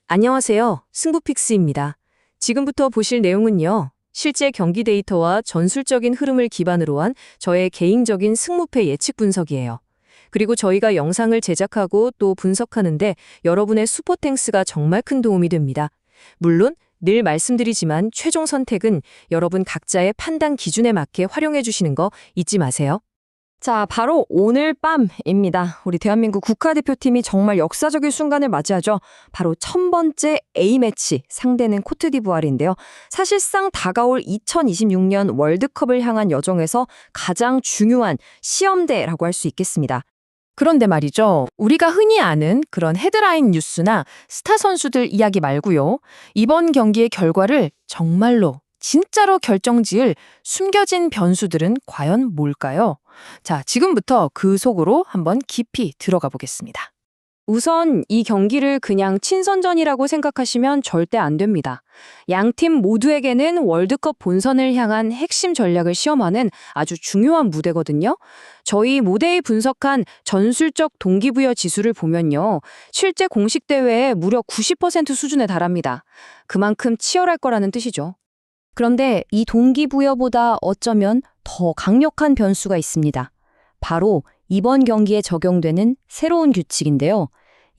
안녕하세요. 승부픽스입니다. 지금부터 보실 내용은요. 실제 경기 데이터와 전술적인 흐름을 기반으로 한 저의 개인적인 승무패 예측 분석이에요. 그리고 저희가 영상을 제작하고 또 분석하는데 여러분의 슈퍼탱스가 정말 큰 도움이 됩니다. 물론 늘 말씀드리지만 최종 선택은 여러분 각자의 판단 기준에 맞게 활용해 주시는 거 잊지 마세요. 자, 바로 오늘 밤입니다. 우리 대한민국 국가대표팀이 정말 역사적인 순간을 맞이하죠. 바로 1000번째 A매치, 상대는 코트디부아르인데요. 사실상 다가올 2026년 월드컵을 향한 여정에서 가장 중요한 시험대라고 할 수 있겠습니다. 그런데 말이죠. 우리가 흔히 아는 그런 헤드라인 뉴스나 스타 선수들 이야기 말고요. 이번 경기의 결과를 정말로 진짜로 결정지을 숨겨진 변수들은 과연 뭘까요? 자, 지금부터 그 속으로 한번 깊이 들어가 보겠습니다. 우선 이 경기를 그냥 친선전이라고 생각하시면 절대 안 됩니다. 양팀 모두에게는 월드컵 본선을 향한 핵심 전략을 시험하는 아주 중요한 무대거든요. 저희 모델이 분석한 전술적 동기부여 지수를 보면요. 실제 공식 대회에 무려 90% 수준에 달합니다. 그만큼 치열할 거라는 뜻이죠. 그런데 이 동기부여보다 어쩌면 더 강력한 변수가 있습니다. 바로 이번 경기에 적용되는 새로운 규칙인데요.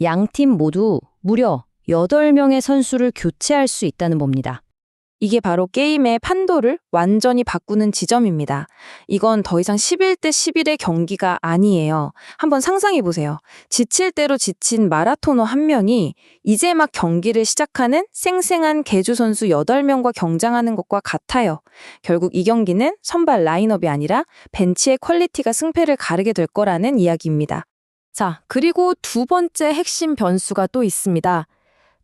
양팀 모두 무려 8명의 선수를 교체할 수 있다는 겁니다. 이게 바로 게임의 판도를 완전히 바꾸는 지점입니다. 이건 더 이상 11대 11의 경기가 아니에요. 한번 상상해 보세요. 지칠 대로 지친 마라토너 한 명이 이제 막 경기를 시작하는 쌩쌩한 개주 선수 8명과 경쟁하는 것과 같아요. 결국 이 경기는 선발 라인업이 아니라 벤치의 퀄리티가 승패를 가르게 될 거라는 이야기입니다. 자, 그리고 두 번째 핵심 변수가 또 있습니다.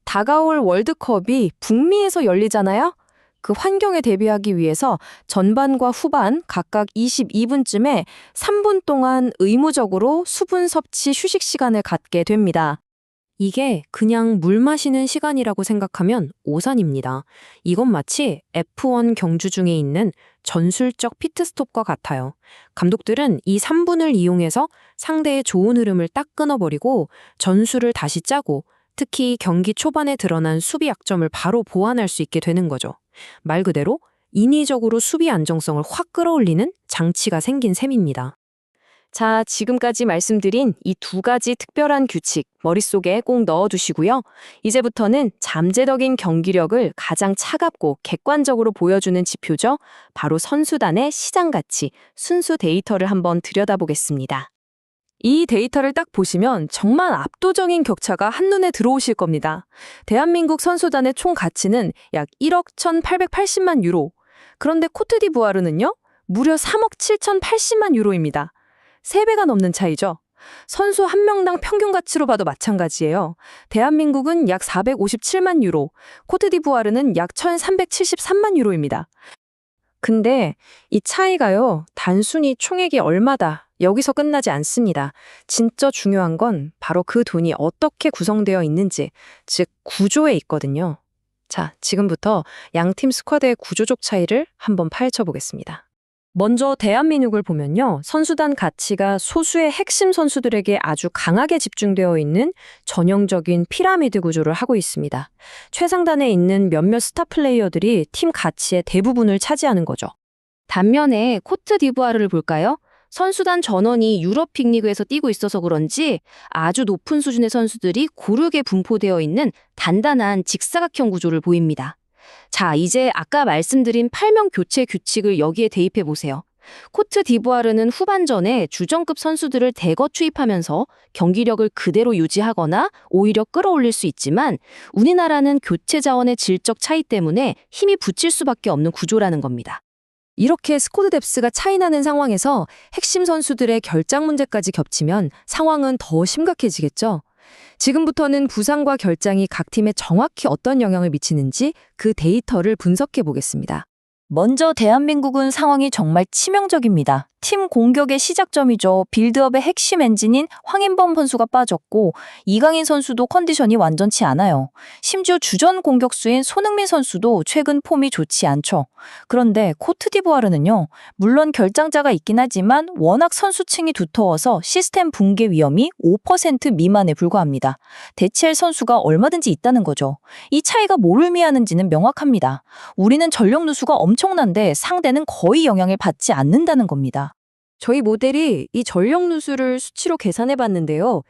다가올 월드컵이 북미에서 열리잖아요? 그 환경에 대비하기 위해서 전반과 후반 각각 22분쯤에 3분 동안 의무적으로 수분 섭취 휴식 시간을 갖게 됩니다. 이게 그냥 물 마시는 시간이라고 생각하면 오산입니다. 이건 마치 F1 경주 중에 있는 전술적 피트스톱과 같아요. 감독들은 이 3분을 이용해서 상대의 좋은 흐름을 딱 끊어버리고 전술을 다시 짜고 특히 경기 초반에 드러난 수비 약점을 바로 보완할 수 있게 되는 거죠. 말 그대로 인위적으로 수비 안정성을 확 끌어올리는 장치가 생긴 셈입니다. 자, 지금까지 말씀드린 이 두 가지 특별한 규칙 머릿속에 꼭 넣어두시고요. 이제부터는 잠재적인 경기력을 가장 차갑고 객관적으로 보여주는 지표죠. 바로 선수단의 시장 가치, 순수 데이터를 한번 들여다보겠습니다. 이 데이터를 딱 보시면 정말 압도적인 격차가 한눈에 들어오실 겁니다. 대한민국 선수단의 총 가치는 약 1억 1,880만 유로. 그런데 코트디부아르는요? 무려 3억 7,080만 유로입니다. 3배가 넘는 차이죠. 선수 한 명당 평균 가치로 봐도 마찬가지예요. 대한민국은 약 457만 유로, 코트디부아르는 약 1,373만 유로입니다. 근데 이 차이가요, 단순히 총액이 얼마다 여기서 끝나지 않습니다. 진짜 중요한 건 바로 그 돈이 어떻게 구성되어 있는지, 즉 구조에 있거든요. 자, 지금부터 양팀 스쿼드의 구조적 차이를 한번 파헤쳐 보겠습니다. 먼저 대한민국을 보면요. 선수단 가치가 소수의 핵심 선수들에게 아주 강하게 집중되어 있는 전형적인 피라미드 구조를 하고 있습니다. 최상단에 있는 몇몇 스타 플레이어들이 팀 가치의 대부분을 차지하는 거죠. 반면에 코트디부아르를 볼까요? 선수단 전원이 유럽 빅리그에서 뛰고 있어서 그런지 아주 높은 수준의 선수들이 고르게 분포되어 있는 단단한 직사각형 구조를 보입니다. 자, 이제 아까 말씀드린 8명 교체 규칙을 여기에 대입해 보세요. 코트디부아르는 후반전에 주전급 선수들을 대거 투입하면서 경기력을 그대로 유지하거나 오히려 끌어올릴 수 있지만 우리나라는 교체 자원의 질적 차이 때문에 힘이 붙일 수밖에 없는 구조라는 겁니다. 이렇게 스쿼드 뎁스가 차이나는 상황에서 핵심 선수들의 결장 문제까지 겹치면 상황은 더 심각해지겠죠. 지금부터는 부상과 결장이 각 팀에 정확히 어떤 영향을 미치는지 그 데이터를 분석해 보겠습니다. 먼저 대한민국은 상황이 정말 치명적입니다. 팀 공격의 시작점이죠. 빌드업의 핵심 엔진인 황인범 선수가 빠졌고 이강인 선수도 컨디션이 완전치 않아요. 심지어 주전 공격수인 손흥민 선수도 최근 폼이 좋지 않죠. 그런데 코트디부아르는요. 물론 결장자가 있긴 하지만 워낙 선수층이 두터워서 시스템 붕괴 위험이 5% 미만에 불과합니다. 대체할 선수가 얼마든지 있다는 거죠. 이 차이가 뭘 의미하는지는 명확합니다. 우리는 전력 누수가 엄청난데 상대는 거의 영향을 받지 않는다는 겁니다. 저희 모델이 이 전력 누수를 수치로 계산해 봤는데요.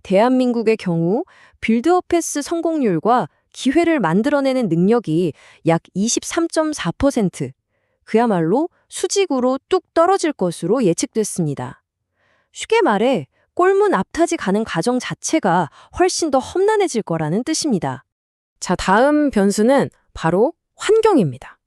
대한민국의 경우 빌드업 패스 성공률과 기회를 만들어내는 능력이 약 23.4%, 그야말로 수직으로 뚝 떨어질 것으로 예측됐습니다. 쉽게 말해 골문 앞타지 가는 과정 자체가 훨씬 더 험난해질 거라는 뜻입니다. 자, 다음 변수는 바로 환경입니다.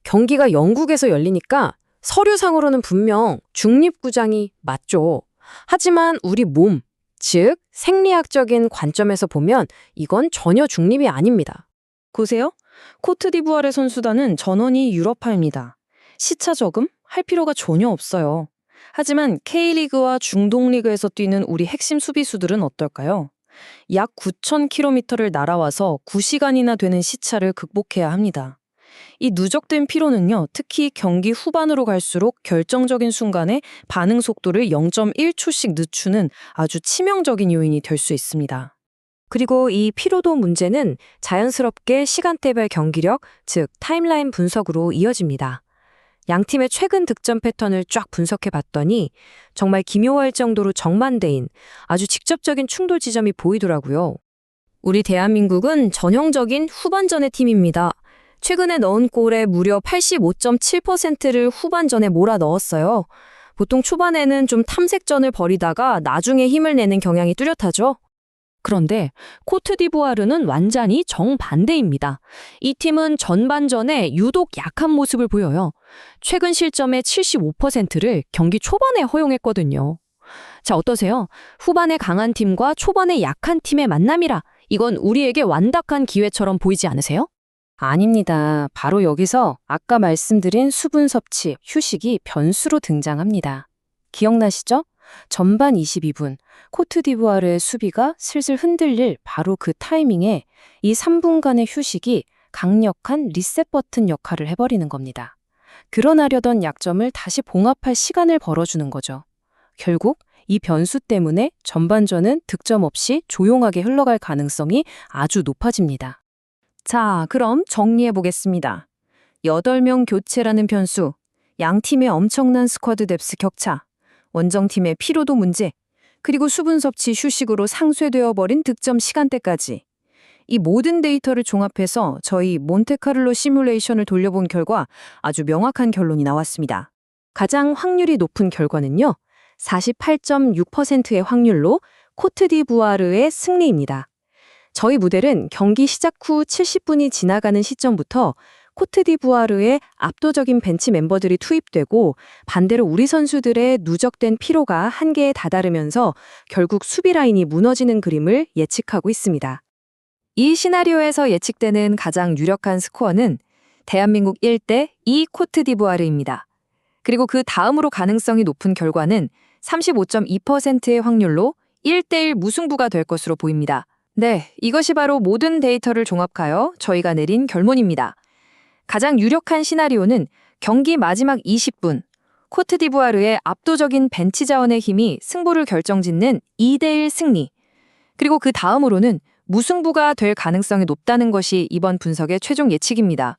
경기가 영국에서 열리니까 서류상으로는 분명 중립구장이 맞죠. 하지만 우리 몸, 즉 생리학적인 관점에서 보면 이건 전혀 중립이 아닙니다. 보세요. 코트디부아르 선수단은 전원이 유럽파입니다. 시차 저금 할 필요가 전혀 없어요. 하지만 K리그와 중동리그에서 뛰는 우리 핵심 수비수들은 어떨까요? 약 9,000km를 날아와서 9시간이나 되는 시차를 극복해야 합니다. 이 누적된 피로는요, 특히 경기 후반으로 갈수록 결정적인 순간에 반응 속도를 0.1초씩 늦추는 아주 치명적인 요인이 될 수 있습니다. 그리고 이 피로도 문제는 자연스럽게 시간대별 경기력, 즉 타임라인 분석으로 이어집니다. 양 팀의 최근 득점 패턴을 쫙 분석해 봤더니 정말 기묘할 정도로 정반대인 아주 직접적인 충돌 지점이 보이더라고요. 우리 대한민국은 전형적인 후반전의 팀입니다. 최근에 넣은 골의 무려 85.7%를 후반전에 몰아 넣었어요. 보통 초반에는 좀 탐색전을 벌이다가 나중에 힘을 내는 경향이 뚜렷하죠. 그런데 코트디부아르는 완전히 정반대입니다. 이 팀은 전반전에 유독 약한 모습을 보여요. 최근 실점의 75%를 경기 초반에 허용했거든요. 자, 어떠세요? 후반에 강한 팀과 초반에 약한 팀의 만남이라 이건 우리에게 완벽한 기회처럼 보이지 않으세요? 아닙니다. 바로 여기서 아까 말씀드린 수분 섭취, 휴식이 변수로 등장합니다. 기억나시죠? 전반 22분, 코트디부아르의 수비가 슬슬 흔들릴 바로 그 타이밍에 이 3분간의 휴식이 강력한 리셋 버튼 역할을 해버리는 겁니다. 드러나려던 약점을 다시 봉합할 시간을 벌어주는 거죠. 결국 이 변수 때문에 전반전은 득점 없이 조용하게 흘러갈 가능성이 아주 높아집니다. 자, 그럼 정리해 보겠습니다. 8명 교체라는 변수, 양 팀의 엄청난 스쿼드 뎁스 격차, 원정팀의 피로도 문제, 그리고 수분 섭취 휴식으로 상쇄되어 버린 득점 시간대까지. 이 모든 데이터를 종합해서 저희 몬테카를로 시뮬레이션을 돌려본 결과 아주 명확한 결론이 나왔습니다. 가장 확률이 높은 결과는요, 48.6%의 확률로 코트디부아르의 승리입니다. 저희 모델은 경기 시작 후 70분이 지나가는 시점부터 코트디부아르의 압도적인 벤치 멤버들이 투입되고 반대로 우리 선수들의 누적된 피로가 한계에 다다르면서 결국 수비 라인이 무너지는 그림을 예측하고 있습니다. 이 시나리오에서 예측되는 가장 유력한 스코어는 대한민국 1대2 코트디부아르입니다. 그리고 그 다음으로 가능성이 높은 결과는 35.2%의 확률로 1대1 무승부가 될 것으로 보입니다. 네, 이것이 바로 모든 데이터를 종합하여 저희가 내린 결론입니다. 가장 유력한 시나리오는 경기 마지막 20분, 코트디부아르의 압도적인 벤치 자원의 힘이 승부를 결정짓는 2대1 승리, 그리고 그 다음으로는 무승부가 될 가능성이 높다는 것이 이번 분석의 최종 예측입니다.